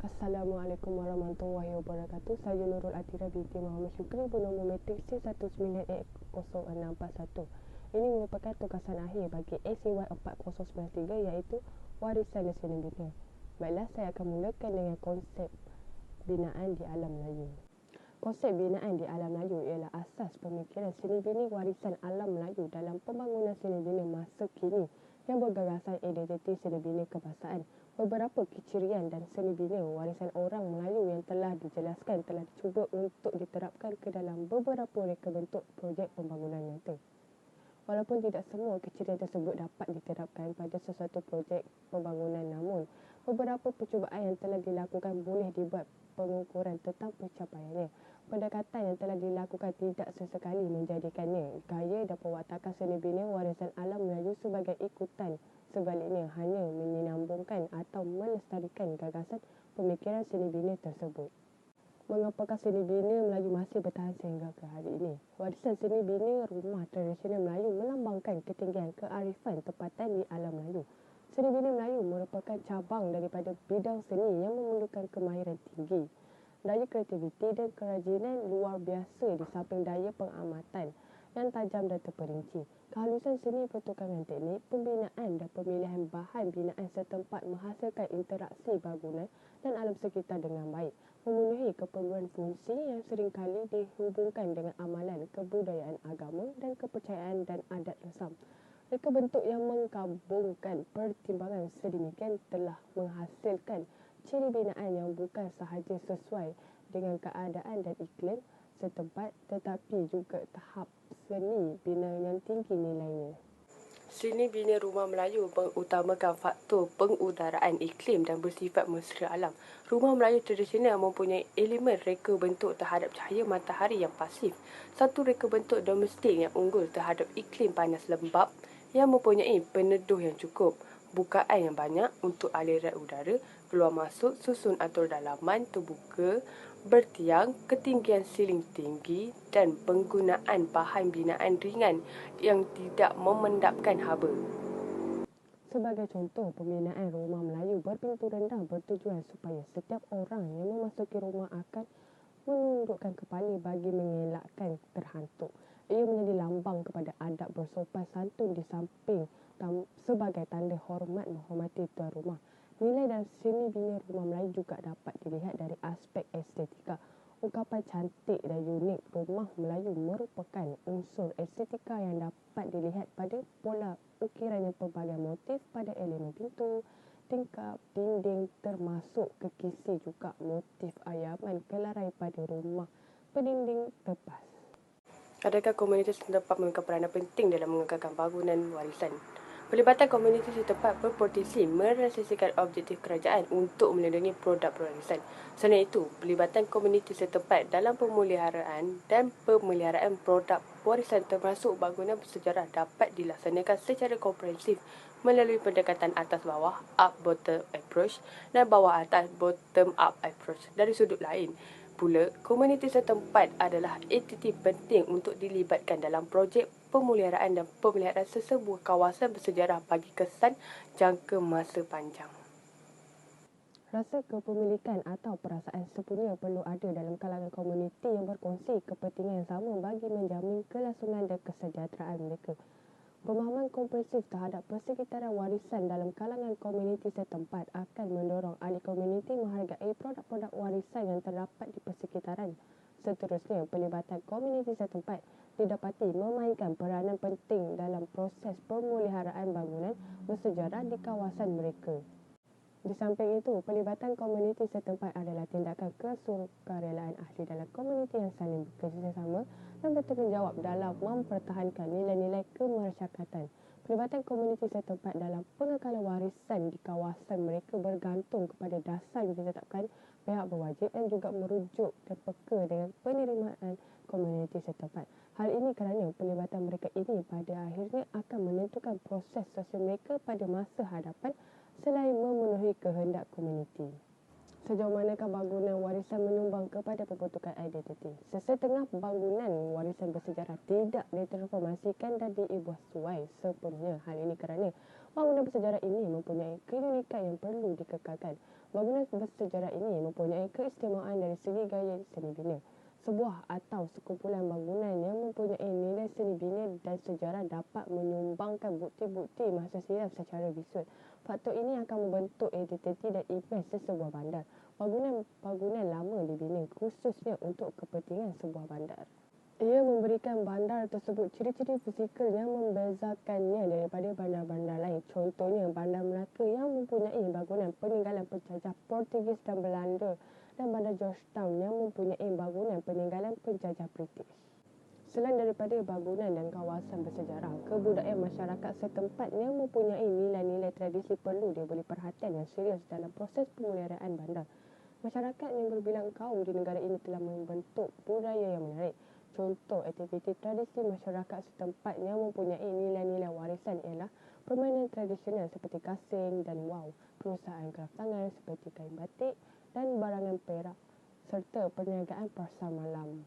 Assalamualaikum warahmatullahi wabarakatuh. Saya Nurul Atira binti Muhammad Syukri bernombor matrik C19E0641. Ini merupakan tugasan akhir bagi ACY4093 iaitu warisan nasional bina. Baiklah, saya akan mulakan dengan konsep binaan di alam Melayu. Konsep binaan di alam Melayu ialah asas pemikiran seni bina warisan alam Melayu dalam pembangunan seni bina masa kini yang bergagasan identiti seni bina kebahasaan. Beberapa kecirian dan seni bina warisan orang Melayu yang telah dijelaskan telah dicuba untuk diterapkan ke dalam beberapa reka bentuk projek pembangunan nyata. Walaupun tidak semua kecirian tersebut dapat diterapkan pada sesuatu projek pembangunan, namun beberapa percubaan yang telah dilakukan boleh dibuat pengukuran tentang pencapaiannya. Pendekatan yang telah dilakukan tidak sesekali menjadikannya gaya dan perwatakan seni bina warisan alam Melayu sebagai ikutan. Sebaliknya, hanya menyambungkan atau melestarikan gagasan pemikiran seni bina tersebut. Mengapakah seni bina Melayu masih bertahan sehingga ke hari ini? Warisan seni bina rumah tradisional Melayu melambangkan ketinggian kearifan tempatan di alam Melayu. Seni bina Melayu merupakan cabang daripada bidang seni yang memerlukan kemahiran tinggi. Daya kreativiti dan kerajinan luar biasa di samping daya pengamatan yang tajam dan terperinci. Kehalusan seni pertukangan teknik, pembinaan dan pemilihan bahan binaan setempat menghasilkan interaksi bangunan dan alam sekitar dengan baik, memenuhi keperluan fungsi yang seringkali dihubungkan dengan amalan, kebudayaan agama dan kepercayaan dan adat resam. Reka bentuk yang menggabungkan pertimbangan sedemikian telah menghasilkan ciri binaan yang bukan sahaja sesuai dengan keadaan dan iklim setempat tetapi juga tahap seni bina yang tinggi nilainya. Seni bina rumah Melayu mengutamakan faktor pengudaraan iklim dan bersifat mesra alam. Rumah Melayu tradisional mempunyai elemen reka bentuk terhadap cahaya matahari yang pasif, satu reka bentuk domestik yang unggul terhadap iklim panas lembap yang mempunyai peneduh yang cukup, bukaan yang banyak untuk aliran udara, keluar masuk, susun atur dalaman terbuka, bertiang, ketinggian siling tinggi dan penggunaan bahan binaan ringan yang tidak memendapkan haba. Sebagai contoh, pembinaan rumah Melayu berpintu rendah bertujuan supaya setiap orang yang memasuki rumah akan menundukkan kepala bagi mengelakkan terhantuk. Ia menjadi lambang kepada adab bersopan santun di samping sebagai tanda hormat menghormati tuan rumah. Nilai dan seni bina rumah Melayu juga dapat dilihat dari aspek estetika. Ungkapan cantik dan unik rumah Melayu merupakan unsur estetika yang dapat dilihat pada pola ukiran yang pelbagai motif pada elemen pintu, tingkap, dinding termasuk kekisi juga motif ayaman kelarai pada rumah pendinding tepas. Adakah komuniiti setempat memegang peranan penting dalam mengekalkan bangunan warisan? Pelibatan komuniti setempat berpotensi merealisasikan objektif kerajaan untuk melindungi produk warisan. Selain itu, pelibatan komuniti setempat dalam pemeliharaan dan pemeliharaan produk warisan termasuk bangunan bersejarah dapat dilaksanakan secara komprehensif melalui pendekatan atas bawah up-bottom approach dan bawah atas bottom-up approach. Dari sudut lain pula, komuniti setempat adalah entiti penting untuk dilibatkan dalam projek pemeliharaan dan pemeliharaan sesebuah kawasan bersejarah bagi kesan jangka masa panjang. Rasa kepemilikan atau perasaan sepunya perlu ada dalam kalangan komuniti yang berkongsi kepentingan yang sama bagi menjamin kelangsungan dan kesejahteraan mereka. Pemahaman komprehensif terhadap persekitaran warisan dalam kalangan komuniti setempat akan mendorong ahli komuniti menghargai produk-produk warisan yang terdapat di persekitaran. Seterusnya, pelibatan komuniti setempat didapati memainkan peranan penting dalam proses pemeliharaan bangunan bersejarah di kawasan mereka. Di samping itu, pelibatan komuniti setempat adalah tindakan kesukarelaan ahli dalam komuniti yang saling bekerjasama dan bertanggungjawab dalam mempertahankan nilai-nilai kemasyarakatan. Pelibatan komuniti setempat dalam pengekalan warisan di kawasan mereka bergantung kepada dasar yang ditetapkan pihak berwajib dan juga merujuk dan peka dengan penerimaan komuniti setempat. Hal ini kerana pelibatan mereka ini pada akhirnya akan menentukan proses sosial mereka pada masa hadapan selain memenuhi kehendak komuniti. Sejauh manakah bangunan warisan menyumbang kepada pembentukan identiti? Sesetengah bangunan warisan bersejarah tidak ditransformasikan dan diubah suai sepenuhnya. Hal ini kerana Bangunan bersejarah ini mempunyai keunikan yang perlu dikekalkan. Bangunan bersejarah ini mempunyai keistimewaan dari segi gaya seni bina. Sebuah atau sekumpulan bangunan yang mempunyai nilai seni bina dan sejarah dapat menyumbangkan bukti-bukti masa silam secara visual. Faktor ini akan membentuk identiti dan imej sesebuah bandar. Bangunan lama dibina khususnya untuk kepentingan sebuah bandar. Ia memberikan bandar tersebut ciri-ciri fizikal yang membezakannya daripada bandar-bandar lain. Contohnya, Bandar Melaka yang mempunyai bangunan peninggalan penjajah Portugis dan Belanda dan Bandar Georgetown yang mempunyai bangunan peninggalan penjajah British. Selain daripada bangunan dan kawasan bersejarah, kebudayaan masyarakat setempat yang mempunyai nilai-nilai tradisi perlu diberi perhatian yang serius dalam proses pemeliharaan bandar. Masyarakat yang berbilang kaum di negara ini telah membentuk budaya yang menarik. Contoh aktiviti tradisi masyarakat setempat yang mempunyai nilai-nilai warisan ialah permainan tradisional seperti gasing dan wau, perusahaan kraf tangan seperti kain batik dan barangan perak, serta perniagaan pasar malam.